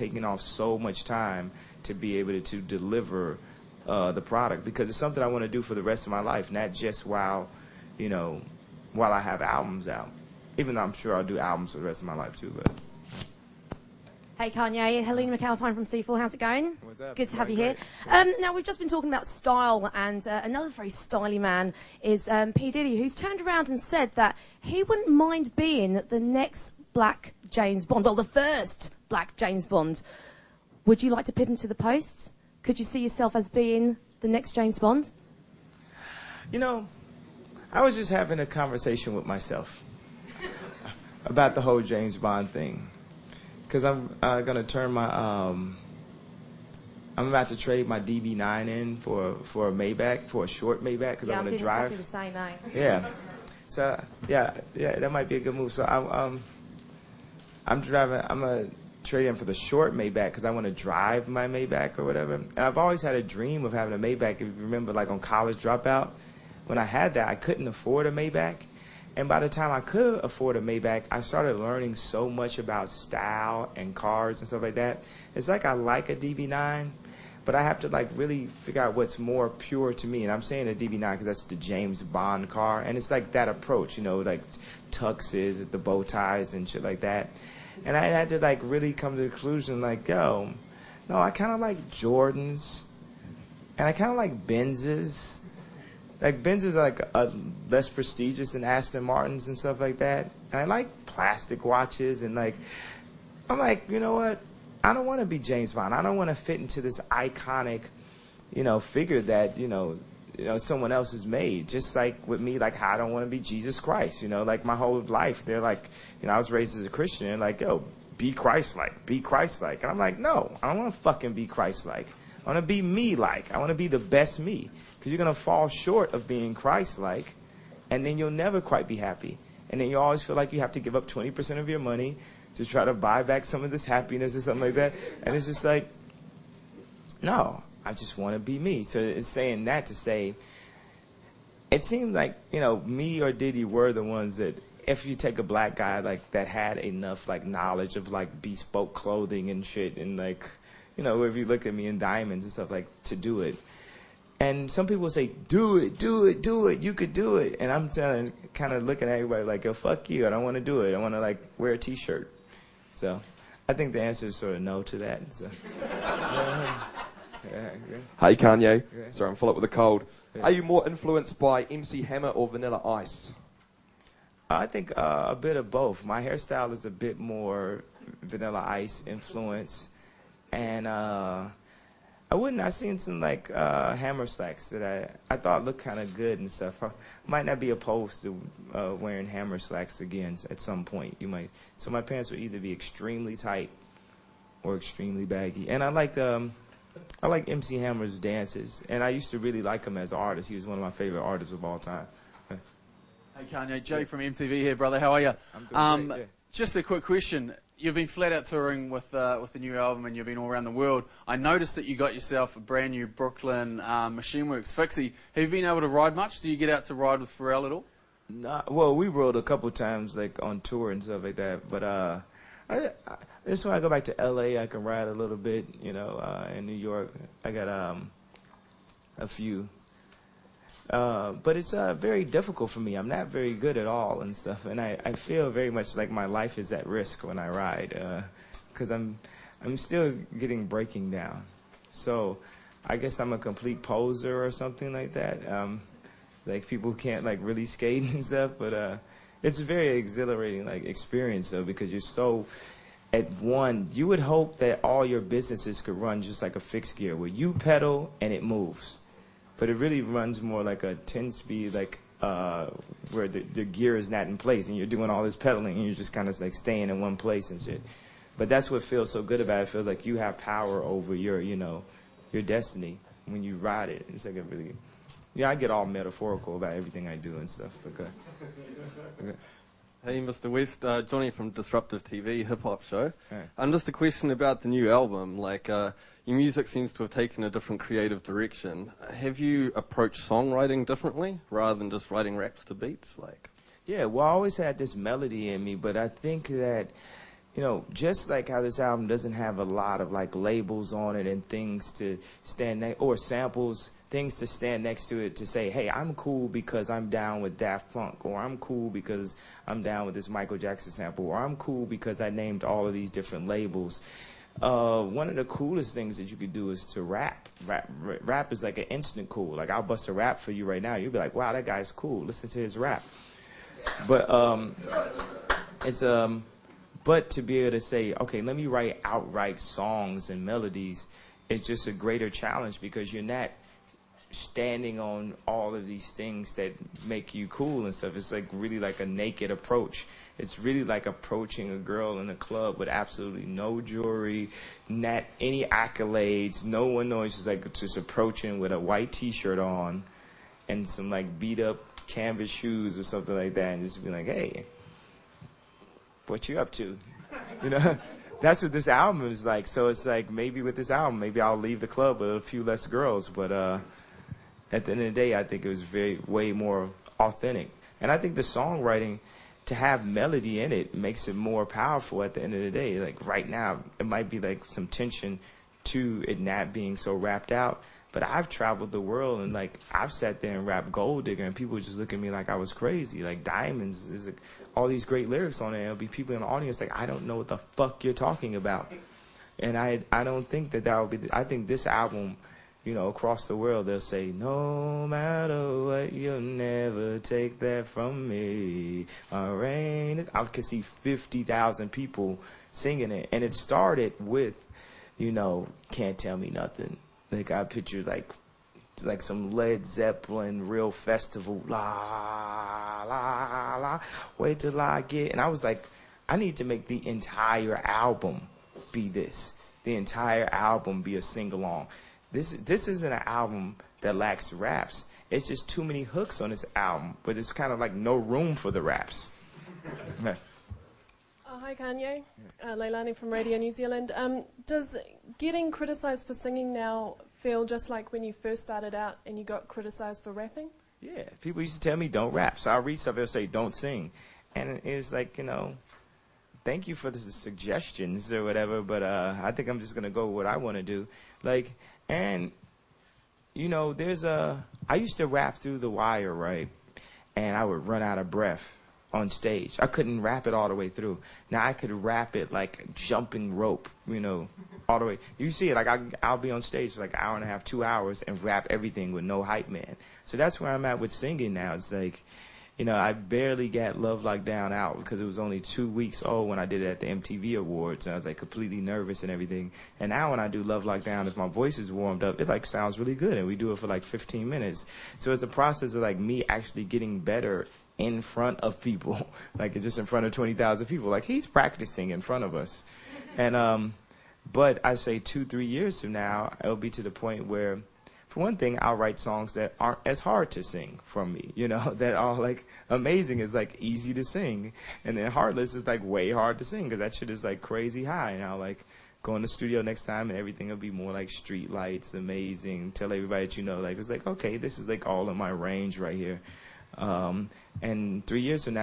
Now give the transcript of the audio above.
taking off so much time to be able to deliver the product, because it's something I want to do for the rest of my life, not just while I have albums out. Even though I'm sure I'll do albums for the rest of my life too. But hey Kanye, Helena McAlpine from C4, how's it going? What's up? Good to have you here. Now we've just been talking about style, and another very stylish man is P. Diddy, who's turned around and said that he wouldn't mind being the next black James Bond, well, the first black James Bond. Would you like to pip him to the post? Could you see yourself as being the next James Bond? I was just having a conversation with myself about the whole James Bond thing. Because I'm going to turn my, I'm about to trade my DB9 in for a Maybach, for a short Maybach, because I want to drive. Exactly the same, eh? Yeah. So, yeah, that might be a good move. So I'm going to trade in for the short Maybach because I want to drive my Maybach or whatever. And I've always had a dream of having a Maybach. If you remember, like on College Dropout, when I had that, I couldn't afford a Maybach. And by the time I could afford a Maybach, I started learning so much about style and cars and stuff like that. It's like I like a DB9, but I have to like really figure out what's more pure to me. And I'm saying a DB9 because that's the James Bond car. And it's like that approach, like tuxes, the bow ties and shit like that. And I had to like really come to the conclusion like, no, I kind of like Jordans and I kind of like Benzes. Like, Benzes are like less prestigious than Aston Martins and stuff like that. And I like plastic watches and like, I'm like, you know what? I don't want to be James Bond. I don't want to fit into this iconic, figure that, someone else has made. Just like with me, like how I don't want to be Jesus Christ, like my whole life. They're like, I was raised as a Christian and like, yo, be Christ-like, be Christ-like. And I'm like, no, I don't want to fucking be Christ-like. I want to be me-like. I want to be the best me. Because you're going to fall short of being Christ-like, and then you'll never quite be happy. And then you always feel like you have to give up 20% of your money to try to buy back some of this happiness or something like that. And it's just like, no, I just want to be me. So it's saying that to say, it seemed like, me or Diddy were the ones that, if you take a black guy like that had enough like knowledge of like bespoke clothing and shit, and like, if you look at me in diamonds and stuff, like, to do it. And some people say, do it, do it, do it. You could do it. And I'm kind of looking at everybody like, yo, fuck you. I don't want to do it. I want to, like, wear a T-shirt. So I think the answer is sort of no to that. So. Hey, Kanye. Sorry, I'm full up with a cold. Are you more influenced by MC Hammer or Vanilla Ice? I think a bit of both. My hairstyle is a bit more Vanilla Ice influence. And I've seen some like hammer slacks that I thought looked kind of good and stuff. I might not be opposed to wearing hammer slacks again at some point. So my pants will either be extremely tight or extremely baggy. And I like MC Hammer's dances, and I used to really like him as an artist. He was one of my favorite artists of all time. Hey Kanye, Joe from MTV here, brother. How are you? I'm doing great, yeah. Just a quick question. You've been flat out touring with the new album, and you've been all around the world. I noticed that you got yourself a brand new Brooklyn Machine Works fixie. Have you been able to ride much? Do you get out to ride with Pharrell at all? Nah, well, we rode a couple times like on tour and stuff like that. But this when I go back to LA, I can ride a little bit. In New York, I got a few. But it's very difficult for me. I'm not very good at all and stuff, and I feel very much like my life is at risk when I ride, because I'm still getting breaking down. So I guess I'm a complete poser or something like that. Like people who can't like really skate and stuff, but it's a very exhilarating like experience though, because you're so at one. You would hope that all your businesses could run just like a fixed gear, where you pedal and it moves. But it really runs more like a 10-speed, like where the gear is not in place, and you're doing all this pedaling, and you're just kind of like staying in one place and shit. But that's what feels so good about it. It feels like you have power over your destiny when you ride it. It's like a really, I get all metaphorical about everything I do and stuff. Okay. Hey, Mr. West, Johnny from Disruptive TV, hip-hop show. Hey. Just a question about the new album. Like, your music seems to have taken a different creative direction. Have you approached songwriting differently, rather than just writing raps to beats? Like, yeah, well, I always had this melody in me, but I think that you know, just like how this album doesn't have a lot of like labels on it and things to stand or samples, things to stand next to it to say, hey, I'm cool because I'm down with Daft Punk, or I'm cool because I'm down with this Michael Jackson sample, or I'm cool because I named all of these different labels. One of the coolest things that you could do is to rap. Rap is like an instant cool. Like, I'll bust a rap for you right now. You'll be like, wow, that guy's cool. Listen to his rap. But but to be able to say, okay, let me write outright songs and melodies, is just a greater challenge, because you're not standing on all of these things that make you cool and stuff. It's like really like a naked approach. It's really like approaching a girl in a club with absolutely no jewelry, not any accolades, no one knows. Just approaching with a white T-shirt on and some like beat up canvas shoes or something like that, and just be like, hey, what you up to? You know, that's what this album is like. So it's like, maybe with this album, maybe I'll leave the club with a few less girls, but at the end of the day, I think it was way more authentic. And I think the songwriting, to have melody in it, makes it more powerful at the end of the day. Like right now, it might be like some tension to it not being so rapped out, but I've traveled the world and like I've sat there and rapped Gold Digger and people would just look at me like I was crazy. Like Diamonds is like, all these great lyrics on it. There'll be people in the audience like, I don't know what the fuck you're talking about. And I don't think that would be, I think this album, you know, across the world, they'll say, no matter what, you'll never take that from me. My rain. I could see 50,000 people singing it. And it started with, you know, Can't Tell Me Nothing. Like, I pictured like some Led Zeppelin real festival, la, la, la, wait till I get, and I was like, I need to make the entire album be this. The entire album be a sing-along. This isn't an album that lacks raps. It's just too many hooks on this album, but there's kind of like no room for the raps. Hi Kanye, Leilani from Radio New Zealand. Does getting criticised for singing now feel just like when you first started out and you got criticised for rapping? Yeah, people used to tell me don't rap, so I'll read stuff, they'll say don't sing. And it's like, you know, thank you for the suggestions or whatever, but I think I'm just going to go with what I want to do. Like, and, you know, I used to rap through the wire, right? And I would run out of breath on stage. I couldn't rap it all the way through. Now I could rap it like jumping rope, you know, all the way. You see it, like I'll be on stage for like an hour and a half, 2 hours, and rap everything with no hype man. So that's where I'm at with singing now. It's like, you know, I barely got Love Like Down out because it was only 2 weeks old when I did it at the MTV Awards. And I was like completely nervous and everything. And now when I do Love Like Down, if my voice is warmed up, it like sounds really good. And we do it for like 15 minutes. So it's a process of like me actually getting better in front of people. Like it's just in front of 20,000 people. Like he's practicing in front of us. And, but I say 2-3 years from now, it'll be to the point where, for one thing, I'll write songs that aren't as hard to sing from me, you know, that are like Amazing is like easy to sing. And then Heartless is like way hard to sing because that shit is like crazy high. And I'll like go in the studio next time and everything will be more like Street Lights, Amazing, tell everybody that you know, like, it's like, okay, this is like all in my range right here. And 3 years from now,